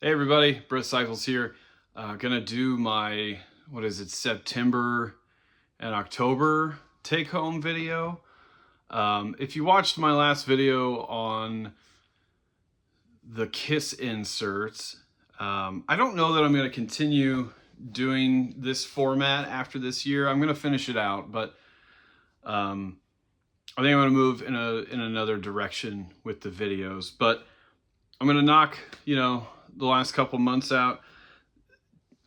Hey everybody, Brett Cycles here. Gonna do my, September and October take-home video. If you watched my last video on the Kiss inserts, I don't know that I'm gonna continue doing this format after this year. I'm gonna finish it out, but I think I'm gonna move in another direction with the videos. But I'm gonna knock, the last couple months out.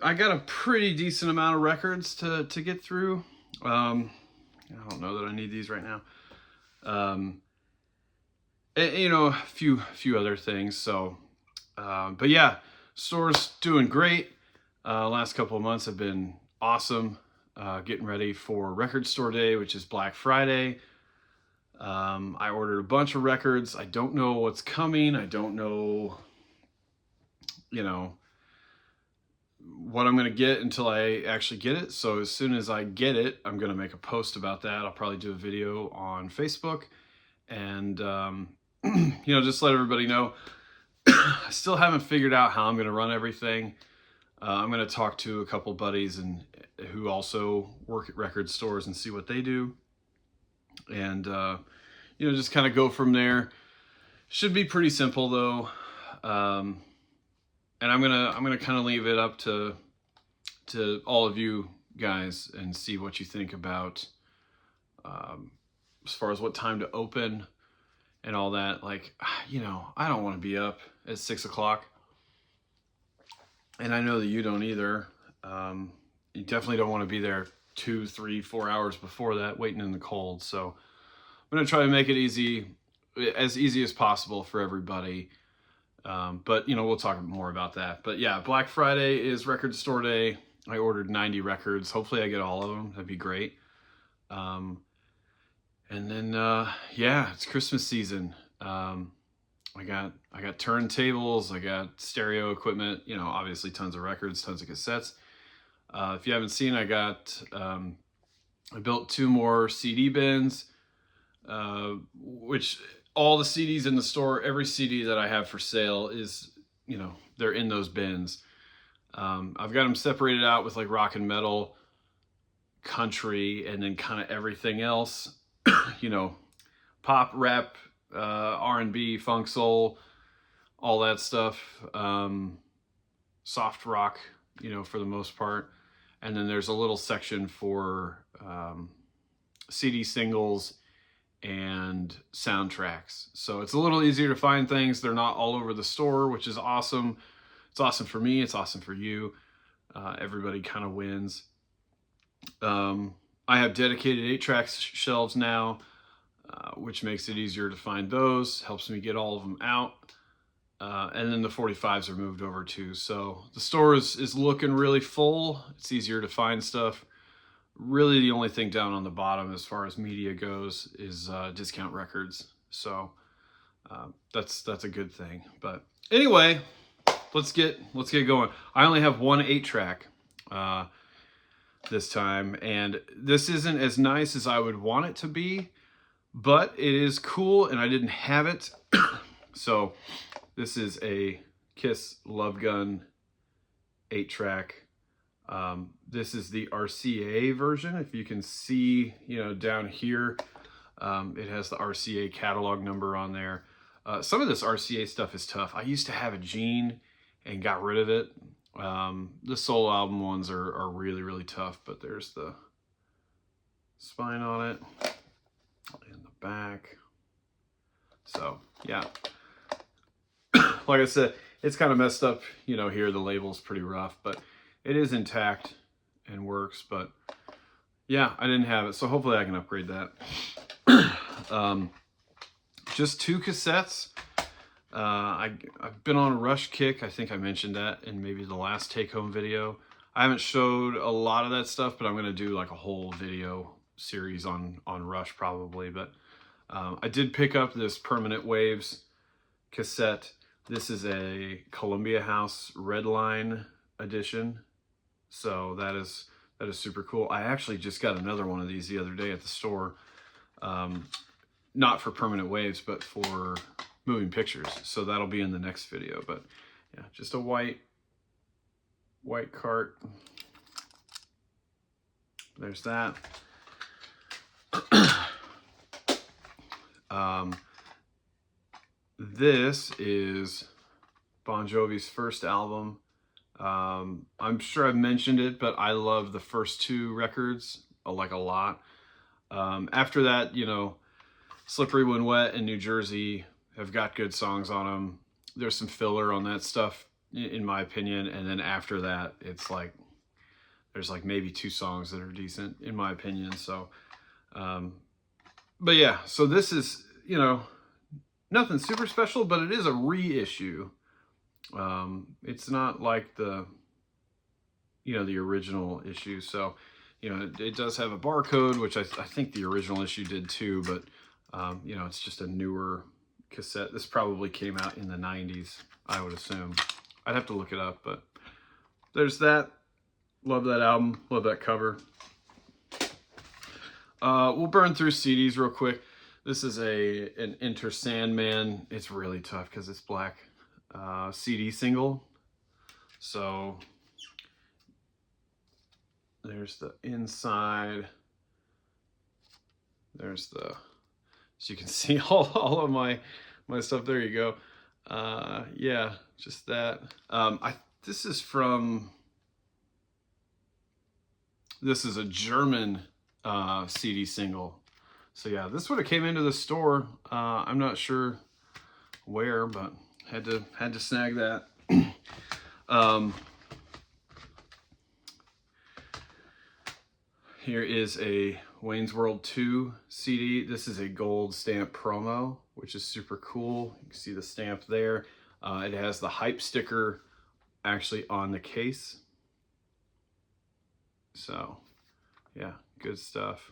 I got a pretty decent amount of records to get through. I don't know that I need these right now. And, a few other things. So, but yeah, store's doing great. Last couple of months have been awesome. Getting ready for Record Store Day, which is Black Friday. I ordered a bunch of records. I don't know what's coming. I don't know, what I'm going to get until I actually get it. So as soon as I get it, I'm going to make a post about that. I'll probably do a video on Facebook and, just let everybody know. I still haven't figured out how I'm going to run everything. I'm going to talk to a couple buddies who also work at record stores and see what they do. And, just kind of go from there. Should be pretty simple though. And I'm gonna kind of leave it up to all of you guys and see what you think about as far as what time to open and all that. Like, I don't want to be up at 6 o'clock, and I know that you don't either. You definitely don't want to be there 2, 3, 4 hours before that, waiting in the cold. So I'm gonna try to make it as easy as possible for everybody. But we'll talk more about that. But yeah, Black Friday is Record Store Day. I ordered 90 records. Hopefully I get all of them. That'd be great. And then, it's Christmas season. I got turntables. I got stereo equipment, obviously tons of records, tons of cassettes. If you haven't seen, I built 2 more CD bins, which all the CDs in the store, every CD that I have for sale is, they're in those bins. I've got them separated out with like rock and metal, country, and then kind of everything else, pop, rap, R&B, funk, soul, all that stuff. Soft rock, for the most part. And then there's a little section for CD singles and soundtracks. So it's a little easier to find things. They're not all over the store, which is awesome. It's awesome for me. It's awesome for you. Everybody kind of wins. I have dedicated 8-track shelves now, which makes it easier to find those. Helps me get all of them out. And then the 45s are moved over too. So the store is looking really full. It's easier to find stuff. Really the only thing down on the bottom as far as media goes is discount records. So that's a good thing. But anyway, let's get going. I only have one 8-track this time, and this isn't as nice as I would want it to be, but it is cool, and I didn't have it. So this is a Kiss Love Gun 8-track. This is the RCA version. If you can see, down here, it has the RCA catalog number on there. Some of this RCA stuff is tough. I used to have a Gene and got rid of it. The solo album ones are really, really tough, but there's the spine on it and the back. So yeah, like I said, it's kind of messed up, here the label's pretty rough, but it is intact and works. But yeah, I didn't have it, so hopefully I can upgrade that. Just 2 cassettes. I've been on a Rush kick. I think I mentioned that in maybe the last take-home video. I haven't showed a lot of that stuff, but I'm going to do like a whole video series on Rush probably. But I did pick up this Permanent Waves cassette. This is a Columbia House Redline edition. So that is super cool. I actually just got another one of these the other day at the store. Not for Permanent Waves, but for moving pictures. So that'll be in the next video. But Yeah, just a white cart. There's that. This is Bon Jovi's first album. I'm sure I've mentioned it, but I love the first two records like a lot. After that, you know, Slippery When Wet and New Jersey have got good songs on them. There's some filler on that stuff, in my opinion. And then after that, it's like, there's like maybe 2 songs that are decent, in my opinion. So, but yeah, so this is, you know, nothing super special, but it is a reissue. It's not like the, you know, the original issue. So, you know, it does have a barcode, which I think the original issue did too, but, you know, it's just a newer cassette. This probably came out in the 90s, I would assume. I'd have to look it up, but there's that. Love that album. Love that cover. We'll burn through CDs real quick. This is an Enter Sandman. It's really tough because it's black. CD single. So there's the inside. There's the, so you can see all of my stuff. There you go. Yeah, just that. This is a German CD single. So yeah, this would have came into the store. I'm not sure where, but had to snag that. Here is a Wayne's World 2 CD. This is a gold stamp promo, which is super cool. You can see the stamp there. It has the hype sticker actually on the case. So yeah, good stuff.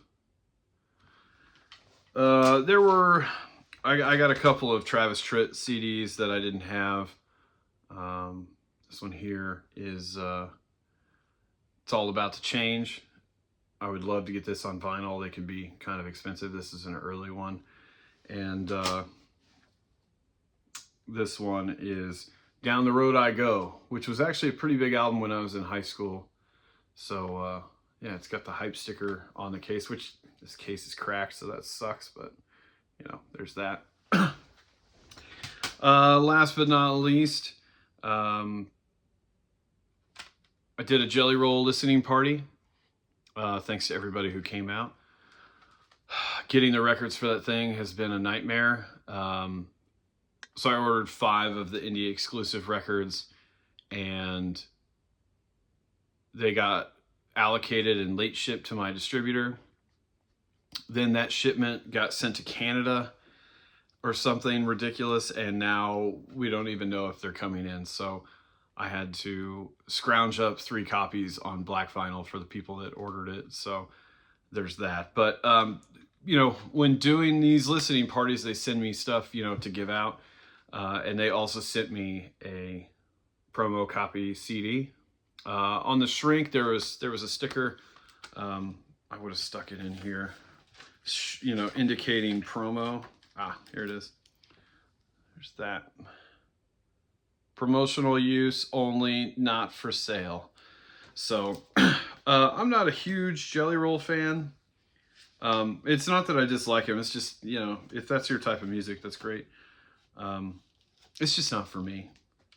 I got a couple of Travis Tritt CDs that I didn't have. This one here is It's All About to Change. I would love to get this on vinyl. They can be kind of expensive. This is an early one. And this one is Down the Road I Go, which was actually a pretty big album when I was in high school. So yeah, it's got the hype sticker on the case, which this case is cracked, so that sucks, but you know, there's that. Last but not least, I did a Jelly Roll listening party. Thanks to everybody who came out. Getting the records for that thing has been a nightmare. So I ordered 5 of the indie exclusive records, and they got allocated and late shipped to my distributor. Then that shipment got sent to Canada or something ridiculous, and now we don't even know if they're coming in. So I had to scrounge up 3 copies on black vinyl for the people that ordered it. So there's that. But, you know, when doing these listening parties, they send me stuff, you know, to give out. And they also sent me a promo copy CD. On the shrink, there was a sticker. I would have stuck it in here, you know, indicating promo. Here it is. There's that. Promotional use only, not for sale. So I'm not a huge Jelly Roll fan. It's not that I dislike him. It's just, you know, if that's your type of music, that's great. It's just not for me.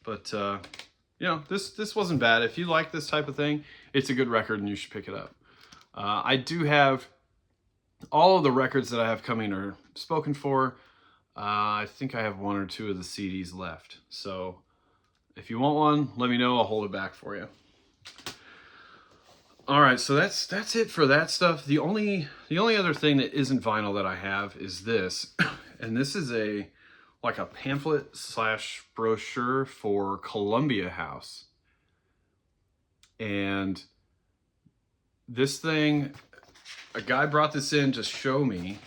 But you know, this wasn't bad. If you like this type of thing, it's a good record and you should pick it up. I do have all of the records that I have coming are spoken for. I think I have 1 or 2 of the CDs left. So if you want one, let me know. I'll hold it back for you. All right, so that's it for that stuff. The only other thing that isn't vinyl that I have is this, and this is like a pamphlet / brochure for Columbia House. And this thing, a guy brought this in to show me,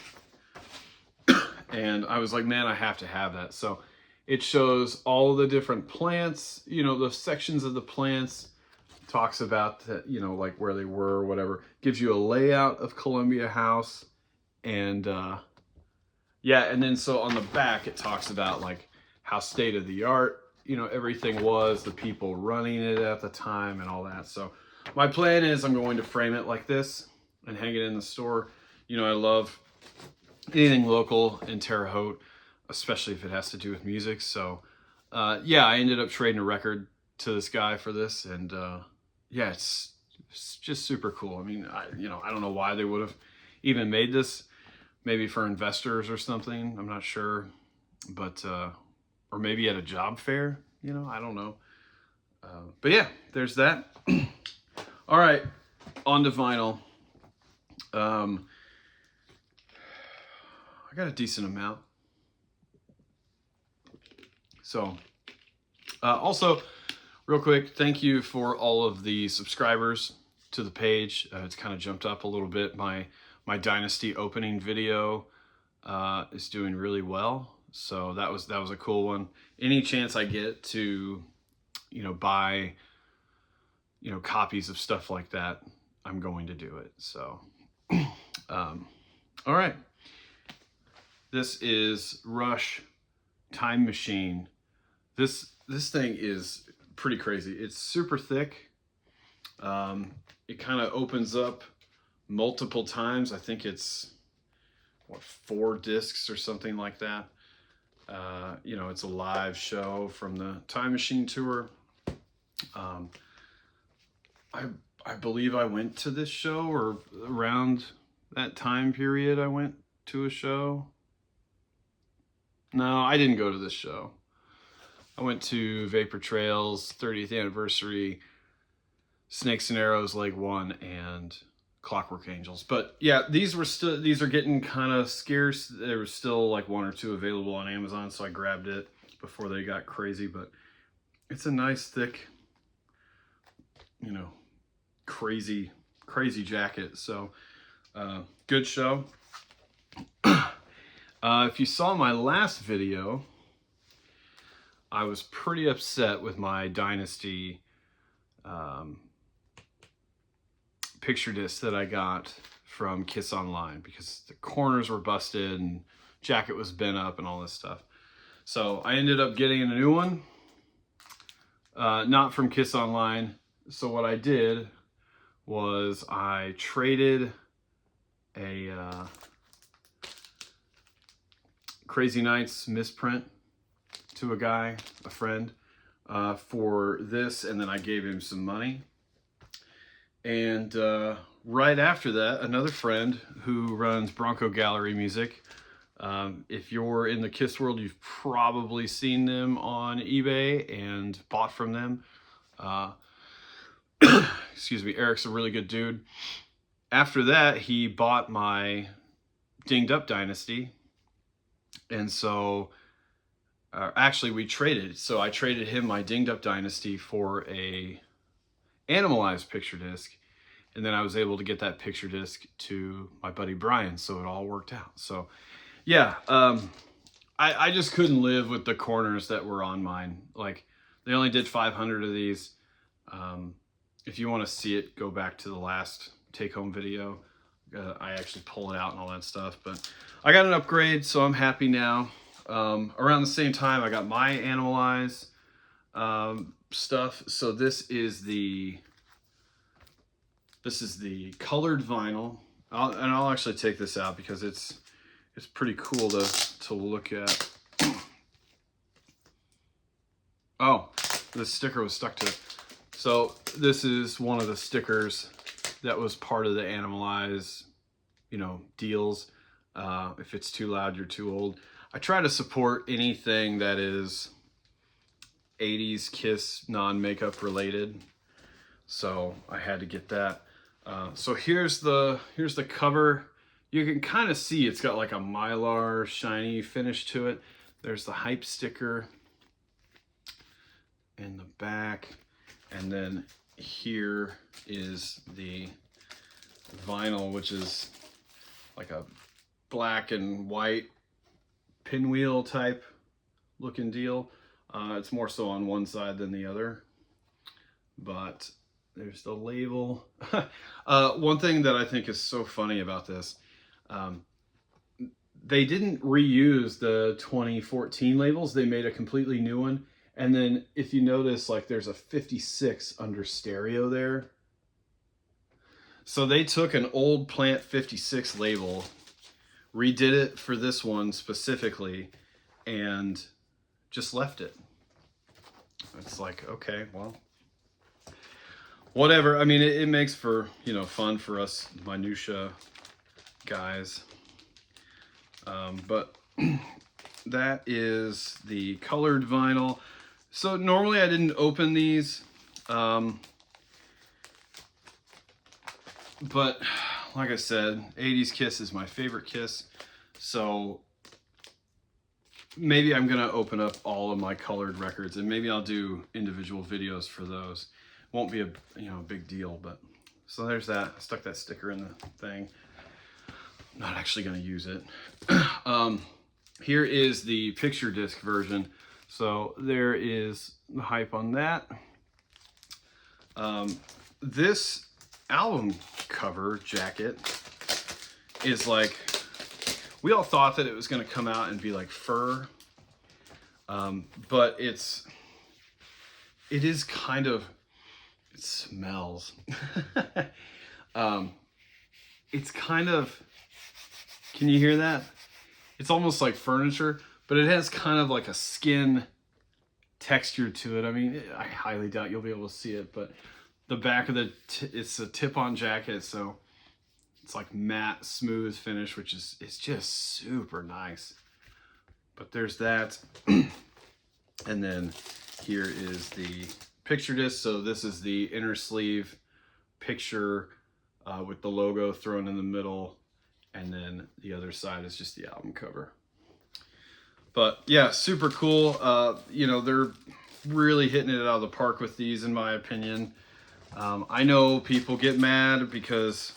and I was like, man, I have to have that. So it shows all the different plants, you know, the sections of the plants, talks about, you know, like where they were or whatever, gives you a layout of Columbia House. And yeah, and then so on the back, it talks about like how state of the art you know, everything was, the people running it at the time and all that. So my plan is I'm going to frame it like this and hang it in the store. You know, I love anything local and Terre Haute, especially if it has to do with music. So yeah, I ended up trading a record to this guy for this, and yeah, it's just super cool. I mean, you know, I don't know why they would have even made this, maybe for investors or something, I'm not sure, but or maybe at a job fair, you know, I don't know. But yeah, there's that. All right, on to vinyl. I got a decent amount. So also, real quick, thank you for all of the subscribers to the page. It's kind of jumped up a little bit. My Dynasty opening video is doing really well, so that was a cool one. Any chance I get to, you know, buy, you know, copies of stuff like that, I'm going to do it. So all right, this is Rush Time Machine. This thing is pretty crazy. It's super thick. It kind of opens up multiple times. I think it's what, 4 discs or something like that. You know, it's a live show from the Time Machine tour. I believe I went to this show, or around that time period I went to a show. No, I didn't go to this show. I went to Vapor Trail's 30th anniversary, Snakes and Arrows Leg 1, and Clockwork Angels. But yeah, these are getting kind of scarce. There was still like 1 or 2 available on Amazon, so I grabbed it before they got crazy. But it's a nice thick, you know, crazy jacket. So good show. If you saw my last video, I was pretty upset with my Dynasty picture disc that I got from Kiss Online, because the corners were busted and jacket was bent up and all this stuff. So I ended up getting a new one, not from Kiss Online. So what I did was I traded a Crazy Nights misprint to a guy, a friend, for this, and then I gave him some money. And right after that, another friend who runs Bronco Gallery Music, if you're in the Kiss world, you've probably seen them on eBay and bought from them. Excuse me, Eric's a really good dude. After that, he bought my Dinged Up Dynasty, and so actually we traded. So I traded him my Dinged Up Dynasty for a Animalized picture disc, and then I was able to get that picture disc to my buddy Brian, so it all worked out. So yeah, I just couldn't live with the corners that were on mine. Like, they only did 500 of these. If you want to see it, go back to the last take-home video. I actually pull it out and all that stuff, but I got an upgrade, so I'm happy now. Around the same time, I got my Animalize stuff. So this is the colored vinyl. I'll actually take this out because it's pretty cool to look at. Oh, the sticker was stuck to it. So this is one of the stickers that was part of the Animalize, you know, deals. If it's too loud, you're too old. I try to support anything that is 80s Kiss non-makeup related, so I had to get that. So here's the cover. You can kind of see it's got like a mylar shiny finish to it. There's the hype sticker in the back, and then here is the vinyl, which is like a black and white pinwheel type looking deal. It's more so on one side than the other, but there's the label. One thing that I think is so funny about this, they didn't reuse the 2014 labels. They made a completely new one, And then if you notice, like there's a 56 under stereo there. So they took an old Plant 56 label, redid it for this one specifically, and just left it. It's like, okay, well, whatever. I mean, it makes for, you know, fun for us minutia guys. But that is the colored vinyl. So normally I didn't open these. But like I said, 80s Kiss is my favorite Kiss. So maybe I'm going to open up all of my colored records, and maybe I'll do individual videos for those. Won't be a, you know, big deal, but so there's that. I stuck that sticker in the thing. I'm not actually going to use it. Here is the picture disc version. So there is the hype on that. This album cover jacket is like, we all thought that it was going to come out and be like fur, but it is kind of, it smells. It's kind of, can you hear that? It's almost like furniture, but it has kind of like a skin texture to it. I mean, I highly doubt you'll be able to see it, but the back of it's a tip-on jacket, so it's like matte, smooth finish, which is, it's just super nice. But there's that. And then here is the picture disc. So this is the inner sleeve picture with the logo thrown in the middle. And then the other side is just the album cover. But yeah, super cool. You know, they're really hitting it out of the park with these, in my opinion. I know people get mad because,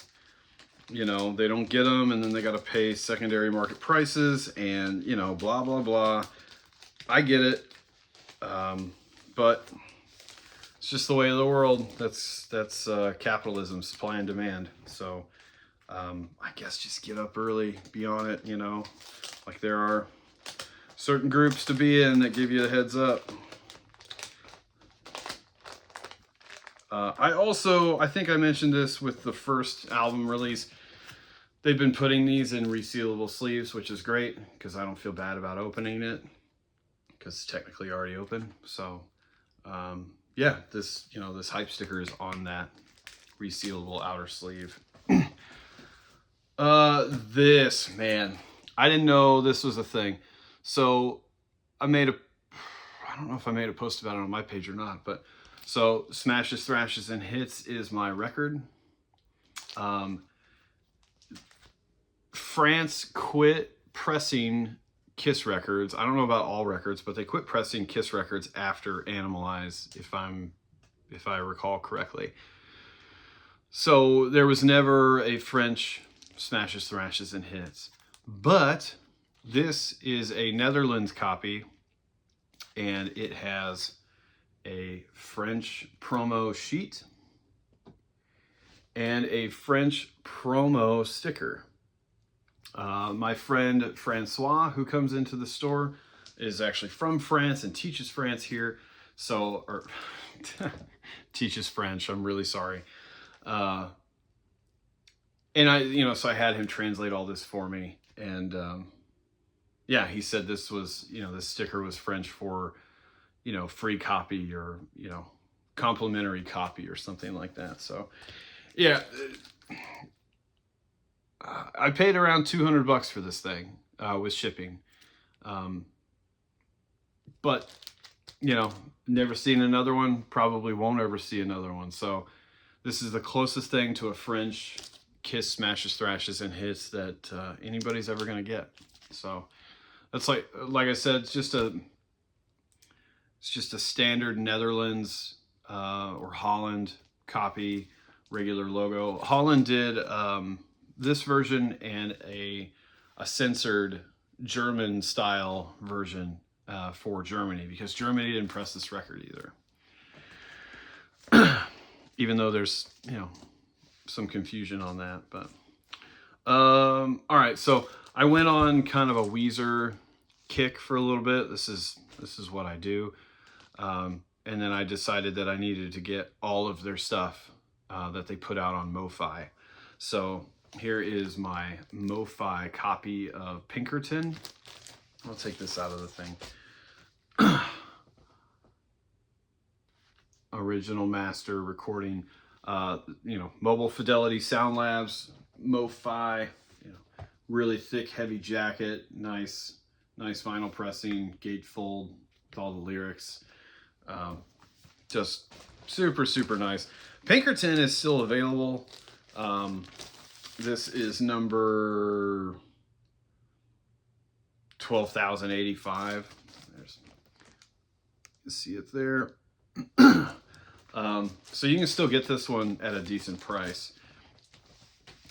you know, they don't get them and then they got to pay secondary market prices and, you know, blah, blah, blah. I get it. But it's just the way of the world. That's capitalism, supply and demand. So, I guess just get up early, be on it, you know, like there are certain groups to be in that give you a heads up. I think I mentioned this with the first album release. They've been putting these in resealable sleeves, which is great because I don't feel bad about opening it because it's technically already open. So, yeah, this, you know, this hype sticker is on that resealable outer sleeve. This, man, I didn't know this was a thing. So I don't know if I made a post about it on my page or not, but so Smashes, Thrashes, and Hits is my record. France quit pressing Kiss records. I don't know about all records, but they quit pressing Kiss records after Animalize, if I recall correctly. So there was never a French Smashes, Thrashes, and Hits. But this is a Netherlands copy, and it has a French promo sheet and a French promo sticker. My friend Francois, who comes into the store, is actually from France and teaches France here. So, or teaches French, I'm really sorry. And so I had him translate all this for me. And, yeah, he said this was, this sticker was French for, free copy or, complimentary copy or something like that. So, yeah, I paid around $200 for this thing, with shipping. But, never seen another one, probably won't ever see another one. So this is the closest thing to a French Kiss Smashes, Thrashes, and Hits that anybody's ever going to get. So that's like I said, it's just a standard Netherlands or Holland copy, regular logo. Holland did this version and a censored German style version for Germany, because Germany didn't press this record either. Even though there's, some confusion on that, but all right, so I went on kind of a Weezer kick for a little bit. This is what I do. And then I decided that I needed to get all of their stuff that they put out on Mofi. So here is my Mofi copy of Pinkerton. I'll take this out of the thing. Original master recording, you know, Mobile Fidelity Sound Labs, Mofi, you know, really thick, heavy jacket, nice vinyl pressing, gatefold with all the lyrics. Just super nice. Pinkerton is still available. This is number 12,085. There's, you see it there. So you can still get this one at a decent price.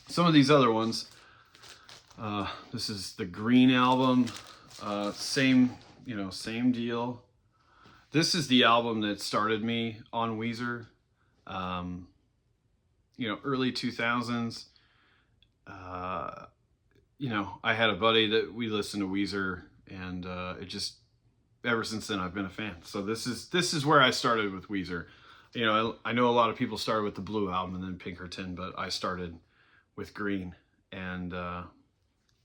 Some of these other ones, this is the Green album, same deal. This is the album that started me on Weezer. You know, early 2000s. You know, I had a buddy that we listened to Weezer, and it just, ever since then I've been a fan. So this is where I started with Weezer. You know, I know a lot of people started with the Blue album and then Pinkerton, but I started with Green, and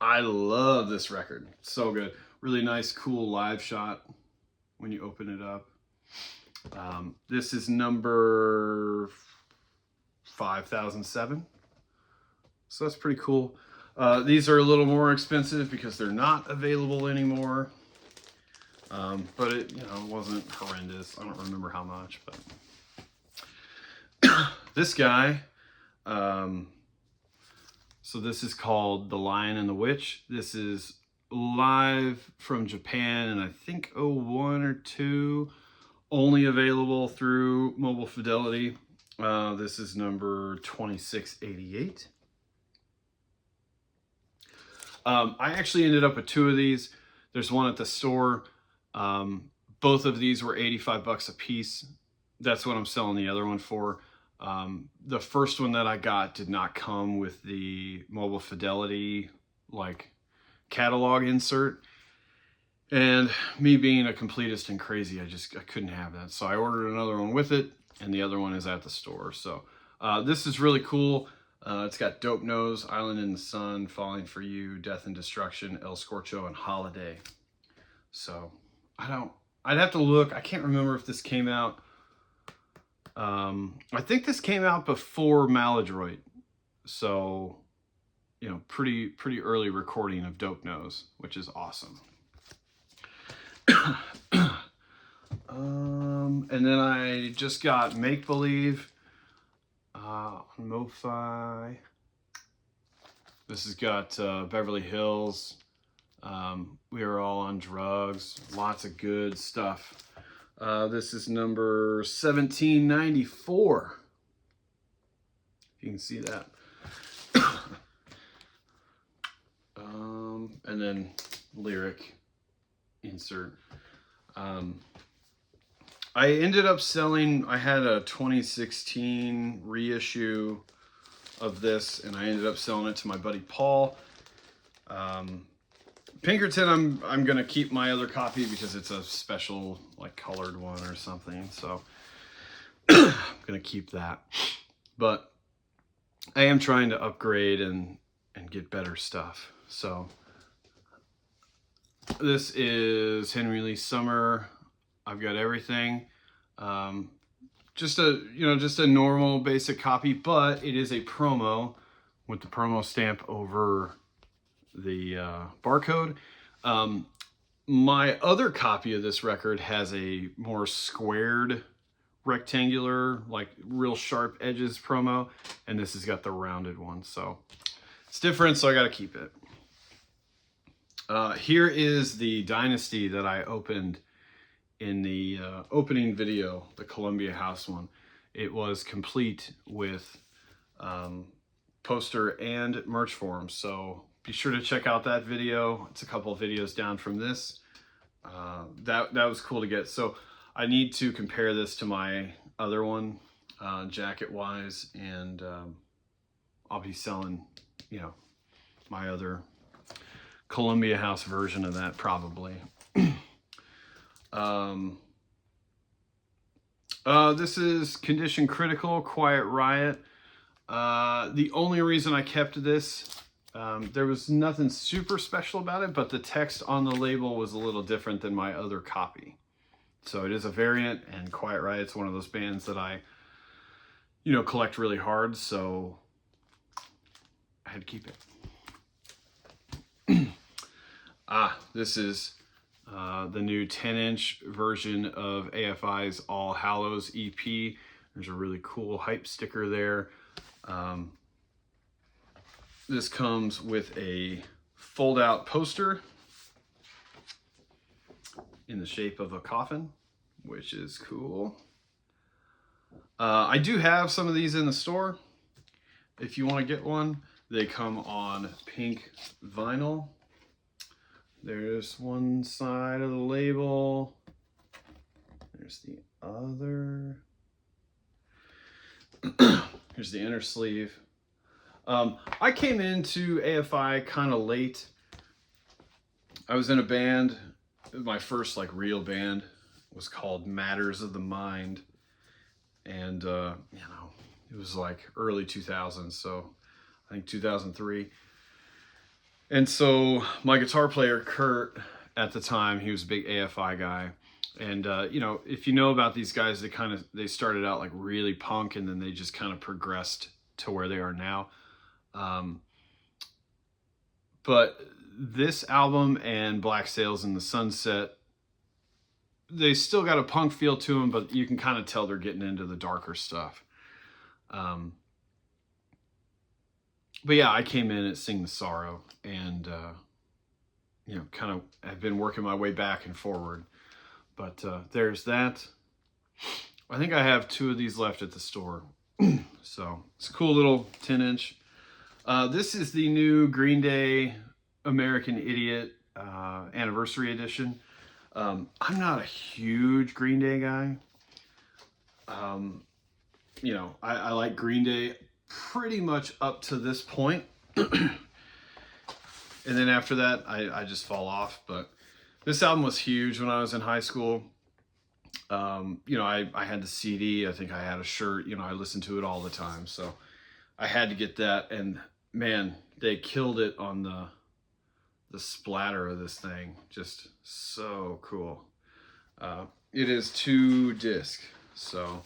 I love this record. It's so good. Really nice, cool live shot when you open it up. This is number 5,007. So that's pretty cool. These are a little more expensive because they're not available anymore. But it, you know, wasn't horrendous. I don't remember how much, but this guy, so this is called The Lion and the Witch. This is live from Japan, and I think 01 or 2, only available through Mobile Fidelity. This is number 2688. I actually ended up with 2 of these. There's one at the store. Both of these were 85 bucks a piece. That's what I'm selling the other one for. The first one that I got did not come with the Mobile Fidelity like catalog insert, and me being a completist and crazy, I couldn't have that, so I ordered another one with it, and the other one is at the store. So this is really cool. It's got Dope Nose, Island in the Sun, Falling for You, Death and Destruction, El Scorcho, and Holiday. So I'd have to look. I can't remember if this came out. I think this came out before Maladroit. So, you know, pretty early recording of Dope Nose, which is awesome. And then I just got Make Believe on Mofi. This has got Beverly Hills. We Are All on Drugs. Lots of good stuff. This is number 1794. You can see that. And then lyric insert. I ended up selling, I had a 2016 reissue of this, and I ended up selling it to my buddy Paul. Pinkerton, I'm gonna keep my other copy because it's a special, like, colored one or something, so I'm gonna keep that. But I am trying to upgrade and get better stuff. So this is Henry Lee Summer. I've got everything. Just a normal basic copy, but it is a promo with the promo stamp over the barcode. My other copy of this record has a more squared, rectangular, like real sharp edges promo, and this has got the rounded one, so it's different, so I got to keep it. Here is the Dynasty that I opened in the opening video, the Columbia House one. It was complete with poster and merch form, so be sure to check out that video. It's a couple of videos down from this. That was cool to get. So I need to compare this to my other one, jacket wise, and I'll be selling, you know, my other Columbia House version of that probably. This is Condition Critical, Quiet Riot. The only reason I kept this, there was nothing super special about it, but the text on the label was a little different than my other copy. So it is a variant, and Quiet Riot's one of those bands that I, collect really hard, so I had to keep it. This is the new 10-inch version of AFI's All Hallows EP. There's a really cool hype sticker there. This comes with a fold-out poster in the shape of a coffin, which is cool. I do have some of these in the store. If you want to get one, they come on pink vinyl. There's one side of the label. There's the other. Here's the inner sleeve. I came into AFI kind of late. I was in a band. My first real band was called Matters of the Mind. And, it was early 2000s. So I think 2003. And so my guitar player, Kurt, at the time, he was a big AFI guy. And, if you know about these guys, they started out really punk, and then they just kind of progressed to where they are now. But this album and Black Sails in the Sunset, they still got a punk feel to them, but you can kind of tell they're getting into the darker stuff. But yeah, I came in at Sing the Sorrow, and, kind of have been working my way back and forward. But there's that. I think I have 2 of these left at the store. So it's a cool little 10-inch. This is the new Green Day American Idiot Anniversary Edition. I'm not a huge Green Day guy. I like Green Day pretty much up to this point. And then after that, I just fall off. But this album was huge when I was in high school. I had the CD. I think I had a shirt. I listened to it all the time. So I had to get that. And man, they killed it on the splatter of this thing. Just so cool. It is 2 disc. So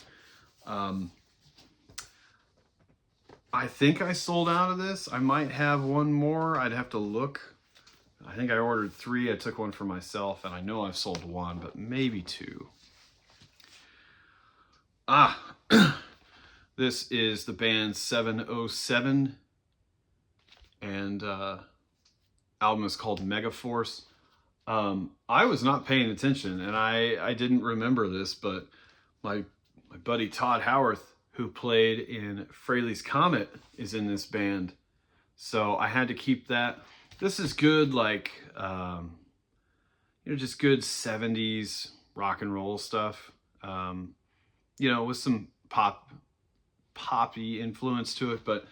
I think I sold out of this. I might have one more. I'd have to look. I think I ordered 3. I took one for myself, and I know I've sold 1, but maybe 2. This is the band 707, and album is called Megaforce. I was not paying attention, and I didn't remember this, but my buddy Todd Howarth, who played in Fraley's Comet, is in this band. So I had to keep that. This is good, just good 70s rock and roll stuff. With some poppy influence to it. But,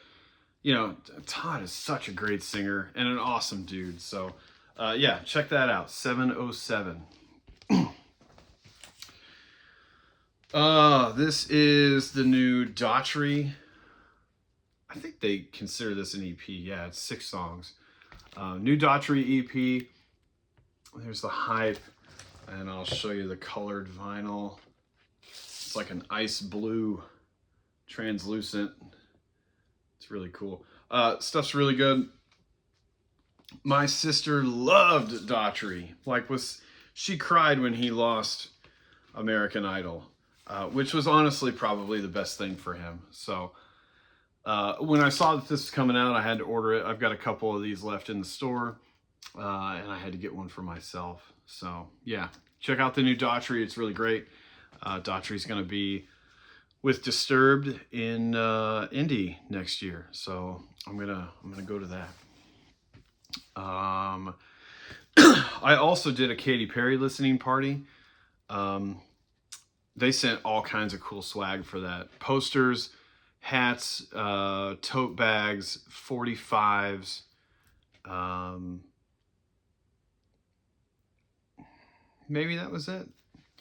Todd is such a great singer and an awesome dude. So, check that out. 707. This is the new Daughtry. I think they consider this an EP. Yeah, it's 6 songs. New Daughtry EP. There's the hype, and I'll show you the colored vinyl. It's like an ice blue, translucent. It's really cool. Stuff's really good. My sister loved Daughtry. She cried when he lost American Idol. Which was honestly probably the best thing for him. So when I saw that this was coming out, I had to order it. I've got a couple of these left in the store, and I had to get one for myself. So yeah, check out the new Daughtry. It's really great. Daughtry's going to be with Disturbed in Indy next year, so I'm gonna go to that. I also did a Katy Perry listening party. They sent all kinds of cool swag for that. Posters, hats, tote bags, 45s. Maybe that was it.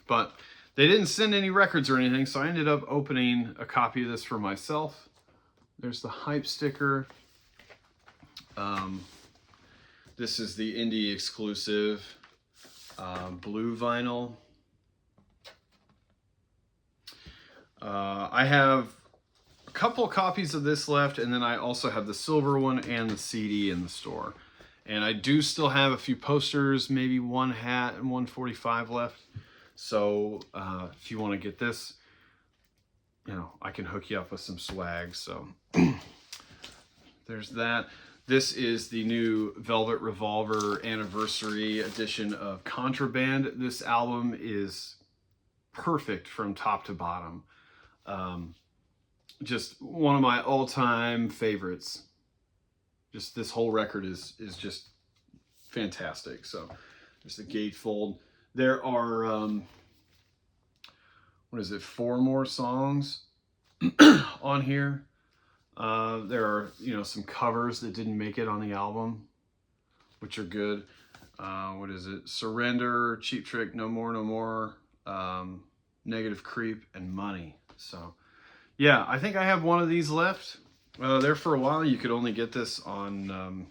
But They didn't send any records or anything, so I ended up opening a copy of this for myself. There's the hype sticker. This is the indie exclusive blue vinyl. I have a couple copies of this left, and then I also have the silver one and the CD in the store. And I do still have a few posters, maybe one hat and 145 left. So if you want to get this, you know, I can hook you up with some swag. So there's that. This is the new Velvet Revolver anniversary edition of Contraband. This album is perfect from top to bottom. Just one of my all-time favorites. Just this whole record is just fantastic. So there's the gatefold. There are, what is it, 4 more songs on here. There are, you know, some covers that didn't make it on the album, which are good. What is it? Surrender, Cheap Trick, No More, No More, Negative Creep, and Money. So, yeah, I think I have one of these left. There for a while, you could only get this on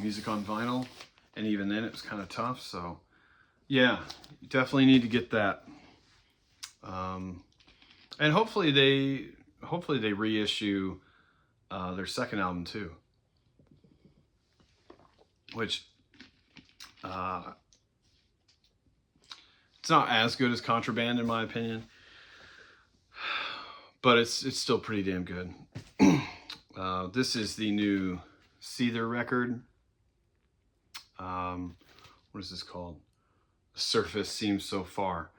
Music on Vinyl. And even then, it was kind of tough. So, yeah, you definitely need to get that. And hopefully they reissue their second album too, which it's not as good as Contraband in my opinion, but it's still pretty damn good. This is the new Seether record. What is this called? The Surface Seems So Far.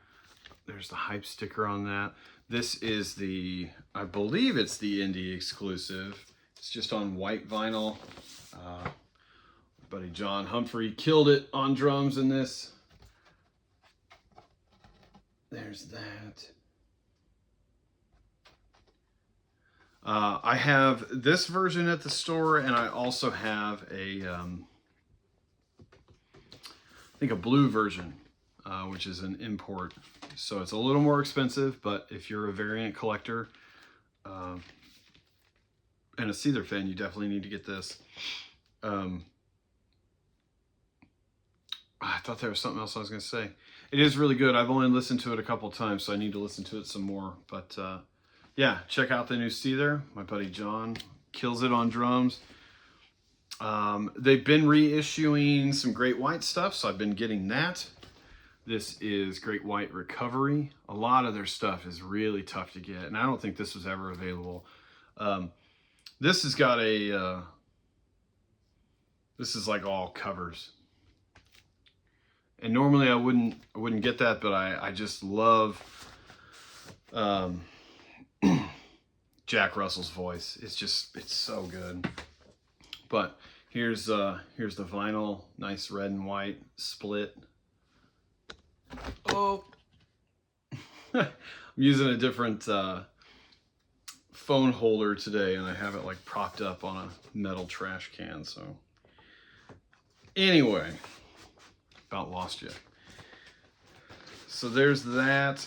There's the hype sticker on that. This is the, I believe it's the indie exclusive. It's just on white vinyl. My buddy John Humphrey killed it on drums in this. There's that. I have this version at the store, and I also have a, I think a blue version, which is an import. So it's a little more expensive, but if you're a variant collector and a Seether fan, you definitely need to get this. I thought there was something else I was going to say. It is really good. I've only listened to it a couple times, so I need to listen to it some more. But yeah, check out the new Seether. My buddy John kills it on drums. They've been reissuing some Great White stuff, so I've been getting that. This is Great White Recovery. A lot of their stuff is really tough to get, and I don't think this was ever available. This has got a, this is like all covers. And normally I wouldn't get that, but I just love Jack Russell's voice. It's so good. But here's the vinyl, nice red and white split. Oh, I'm using a different phone holder today, and I have it like propped up on a metal trash can. So anyway, about lost you. So there's that.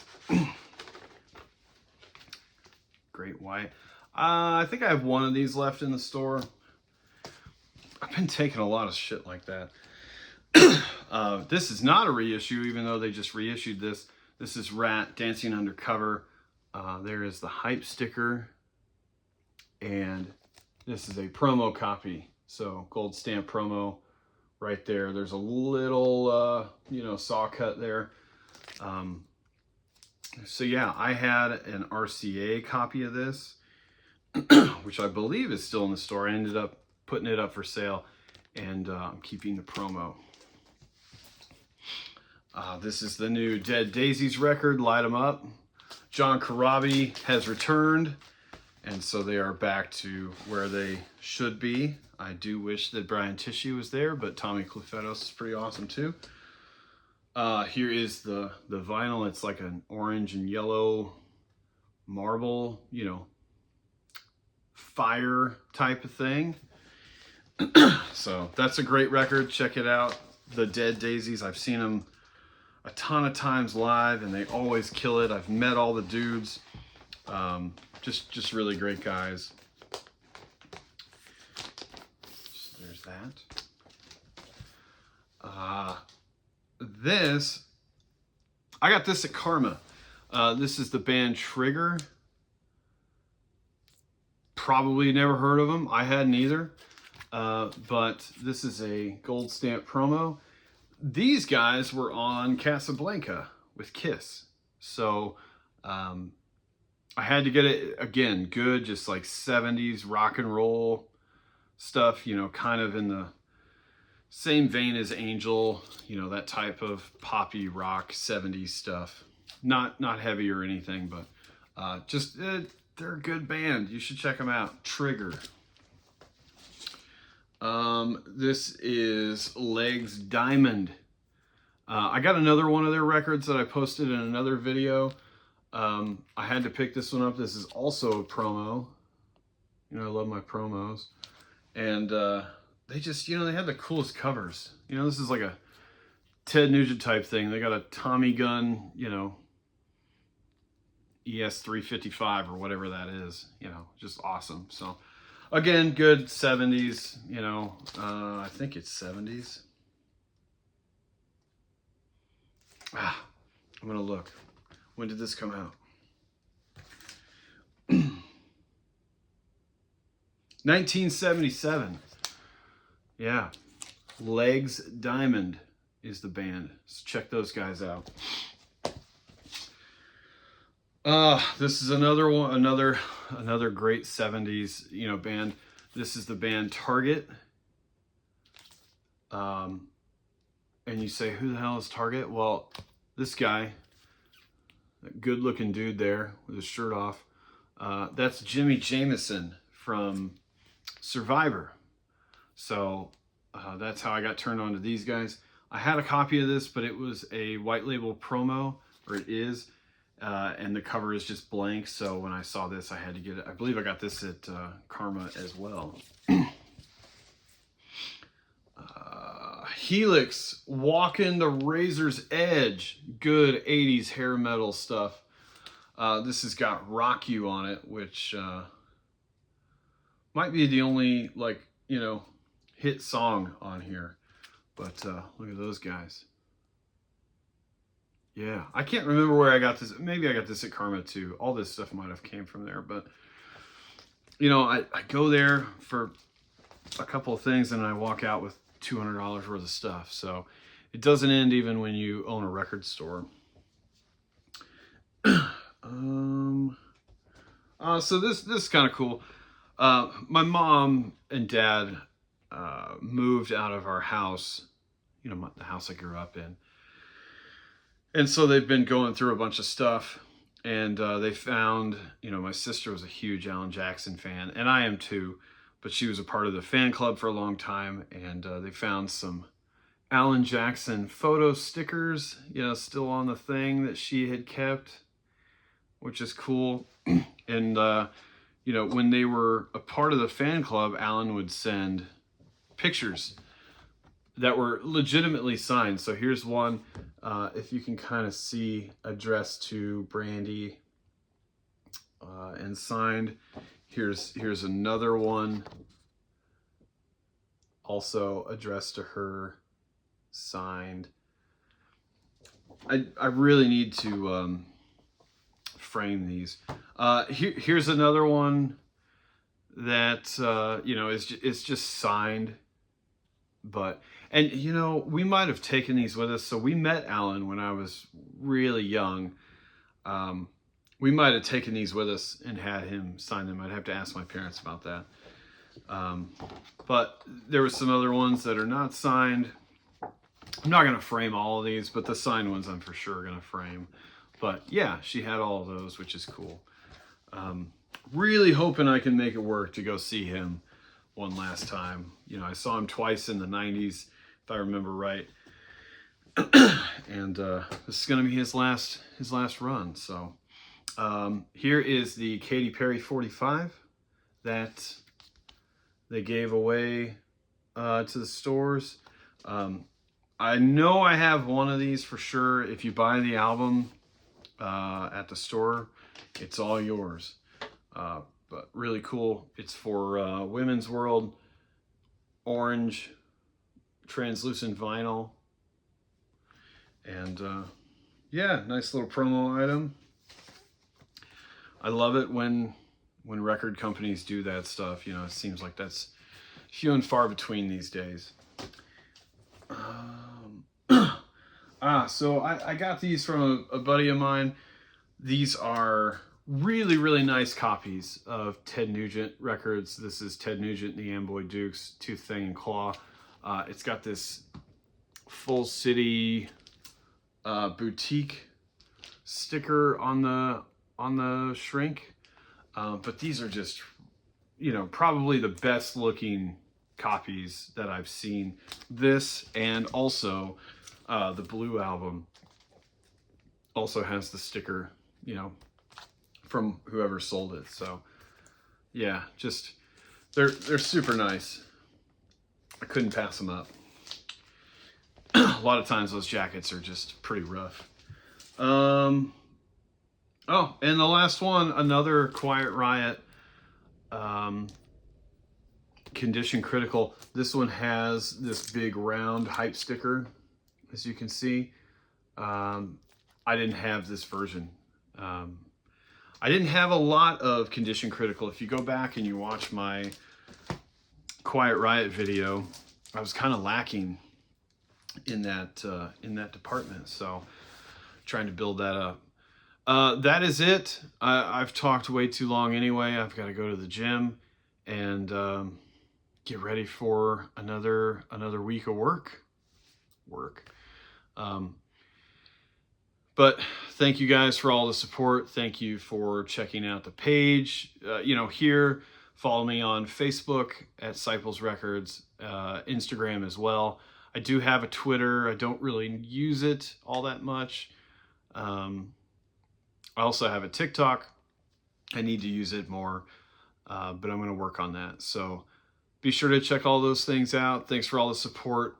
Great White. I think I have one of these left in the store. I've been taking a lot of shit like that. This is not a reissue, even though they just reissued this. This is Rat Dancing Undercover. There is the hype sticker, and this is a promo copy. So gold stamp promo right there. There's a little, saw cut there. So yeah, I had an RCA copy of this, which I believe is still in the store. I ended up putting it up for sale, and I'm keeping the promo. This is the new Dead Daisies record, Light 'Em Up. John Corabi has returned, and so they are back to where they should be. I do wish that Brian Tichy was there, but Tommy Clufetos is pretty awesome too. Here is the vinyl. It's like an orange and yellow marble, fire type of thing. So that's a great record. Check it out. The Dead Daisies. I've seen them a ton of times live, and they always kill it. I've met all the dudes. Just really great guys. So there's that. This, I got this at Karma. This is the band Trigger. Probably never heard of them. I hadn't either. But this is a gold stamp promo. These guys were on Casablanca with Kiss. So I had to get it, again, good, just like 70s rock and roll stuff, you know, kind of in the same vein as Angel, you know, that type of poppy rock 70s stuff. Not heavy or anything, but they're a good band. You should check them out. Trigger. This is Legs Diamond. I got another one of their records that I posted in another video. I had to pick this one up. This is also a promo. You know, I love my promos. And they just, you know, they had the coolest covers. You know, this is like a Ted Nugent type thing. They got a Tommy gun, you know, ES355 or whatever that is. You know, just awesome. So, again, good 70s, you know, I think it's 70s. I'm going to look. When did this come out? 1977. Yeah. Legs Diamond is the band. So check those guys out. This is another one, another great 70s, you know, band. This is the band Target. And you say, who the hell is Target? Well, this guy, that good looking dude there with his shirt off, that's Jimmy Jamison from Survivor. So that's how I got turned on to these guys. I had a copy of this, but it was a white label promo, or it is. And the cover is just blank, so when I saw this, I had to get it. I believe I got this at Karma as well. Helix, Walking the Razor's Edge. Good 80s hair metal stuff. This has got Rock You on it, which might be the only, like, you know, hit song on here. But look at those guys. Yeah, I can't remember where I got this. Maybe I got this at Karma too. All this stuff might have came from there. But, you know, I go there for a couple of things and I walk out with $200 worth of stuff. So it doesn't end even when you own a record store. So this is kind of cool. My mom and dad moved out of our house, you know, the house I grew up in. And so they've been going through a bunch of stuff, and they found, you know, my sister was a huge Alan Jackson fan, and I am too, but she was a part of the fan club for a long time, and they found some Alan Jackson photo stickers, you know, still on the thing that she had kept, which is cool. And, you know, when they were a part of the fan club, Alan would send pictures that were legitimately signed. So here's one, if you can kind of see, addressed to Brandy and signed. Here's another one, also addressed to her, signed. I really need to frame these. Here's another one that you know, it's just signed. But, and you know, we might have taken these with us. So we met Alan when I was really young. We might have taken these with us and had him sign them. I'd have to ask my parents about that. But there were some other ones that are not signed. I'm not going to frame all of these, but the signed ones I'm for sure going to frame. But yeah, she had all of those, which is cool. Really hoping I can make it work to go see him one last time. You know, I saw him twice in the 90s, if I remember right. And this is going to be his last run. So here is the Katy Perry 45 that they gave away to the stores. I know I have one of these for sure. If you buy the album at the store, it's all yours. But really cool. It's for Women's World, orange, translucent vinyl. And yeah, nice little promo item. I love it when record companies do that stuff. You know, it seems like that's few and far between these days. So I got these from a buddy of mine. These are really, really nice copies of Ted Nugent records. This is Ted Nugent and the Amboy Dukes, Tooth, Thing, and Claw. It's got this Full City boutique sticker on the shrink. But these are just, you know, probably the best looking copies that I've seen. This, and also the Blue album also has the sticker, you know, from whoever sold it. So yeah, just they're super nice. I couldn't pass them up. A lot of times those jackets are just pretty rough. Oh, and the last one, another Quiet Riot Condition Critical. This one has this big round hype sticker, as you can see. I didn't have this version. I didn't have a lot of Condition Critical. If you go back and you watch my Quiet Riot video, I was kind of lacking in that department. So trying to build that up. That is it. I've talked way too long anyway. I've got to go to the gym and get ready for another week of work. But thank you guys for all the support. Thank you for checking out the page. You know, here, follow me on Facebook at Cyples Records, Instagram as well. I do have a Twitter. I don't really use it all that much. I also have a TikTok. I need to use it more, but I'm going to work on that. So be sure to check all those things out. Thanks for all the support.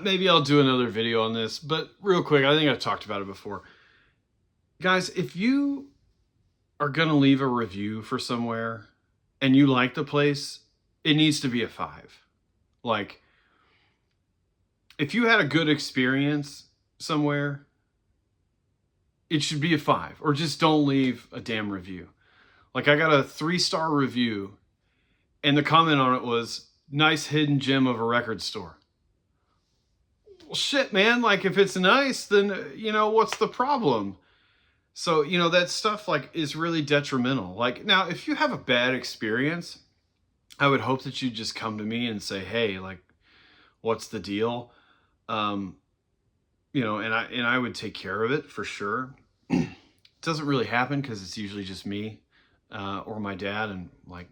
Maybe I'll do another video on this, but real quick, I think I've talked about it before. Guys, if you are going to leave a review for somewhere and you like the place, it needs to be a 5. Like, if you had a good experience somewhere, it should be a 5, or just don't leave a damn review. Like, I got a 3-star review and the comment on it was, nice hidden gem of a record store. Well, shit, man, like, if it's nice, then, you know, what's the problem? So, you know, that stuff, like, is really detrimental. Like, now, if you have a bad experience, I would hope that you just come to me and say, hey, like, what's the deal? You know, and I would take care of it for sure. It doesn't really happen because it's usually just me or my dad, and, like,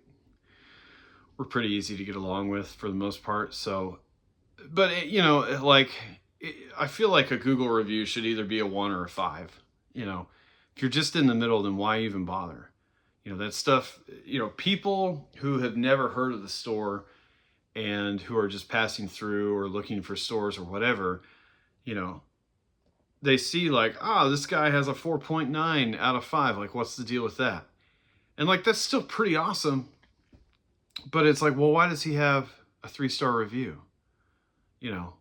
we're pretty easy to get along with for the most part. So, but, you know, like, I feel like a Google review should either be a 1 or a 5. You know, if you're just in the middle, then why even bother? You know, that stuff, you know, people who have never heard of the store and who are just passing through or looking for stores or whatever, you know, they see like, this guy has a 4.9 out of 5. Like, what's the deal with that? And, like, that's still pretty awesome. But it's like, well, why does he have a 3-star review? You know,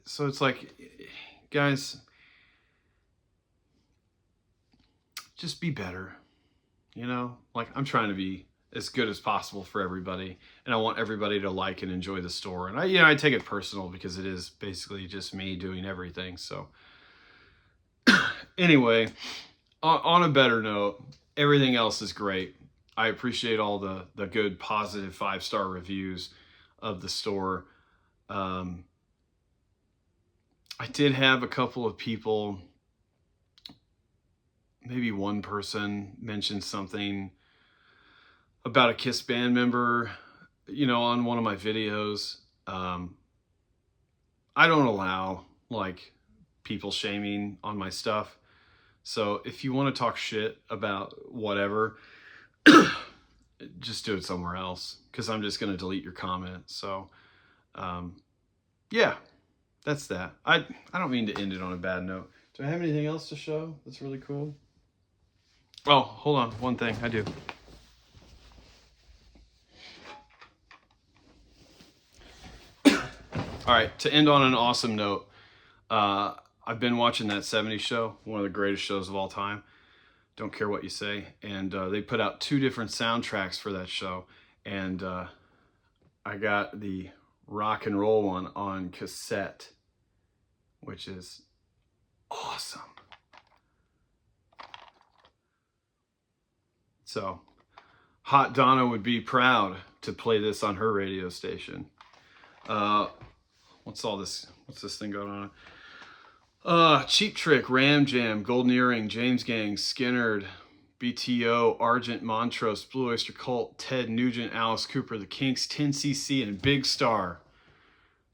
so it's like, guys, just be better. You know, like, I'm trying to be as good as possible for everybody, and I want everybody to like and enjoy the store. And I take it personal because it is basically just me doing everything. So anyway, on a better note, everything else is great. I appreciate all the good, positive 5-star reviews of the store. I did have a couple of people, maybe one person mentioned something about a KISS band member, you know, on one of my videos. I don't allow, like, people shaming on my stuff. So if you want to talk shit about whatever, just do it somewhere else, because I'm just going to delete your comment. So, yeah, that's that. I don't mean to end it on a bad note. Do I have anything else to show that's really cool? Oh, hold on. One thing I do. All right, to end on an awesome note, I've been watching that 70s show, one of the greatest shows of all time. Don't care what you say. And they put out 2 different soundtracks for that show. And I got the rock and roll one on cassette, which is awesome. So Hot Donna would be proud to play this on her radio station. What's all this? What's this thing going on? Cheap Trick, Ram Jam, Golden Earring, James Gang, Skinnerd, BTO, Argent, Montrose, Blue Oyster Cult, Ted Nugent, Alice Cooper, The Kinks, 10cc, and Big Star.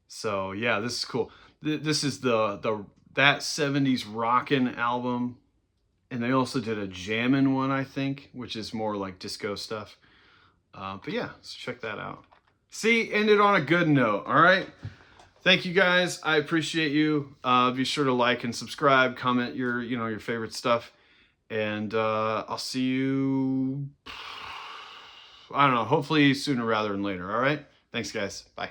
So yeah, this is cool. This is that 70s rockin' album. And they also did a jammin' one, I think, which is more like disco stuff. But yeah, so check that out. See, ended on a good note, all right? Thank you guys. I appreciate you. Be sure to like and subscribe, comment your favorite stuff. And I'll see you, I don't know, hopefully sooner rather than later, all right? Thanks, guys. Bye.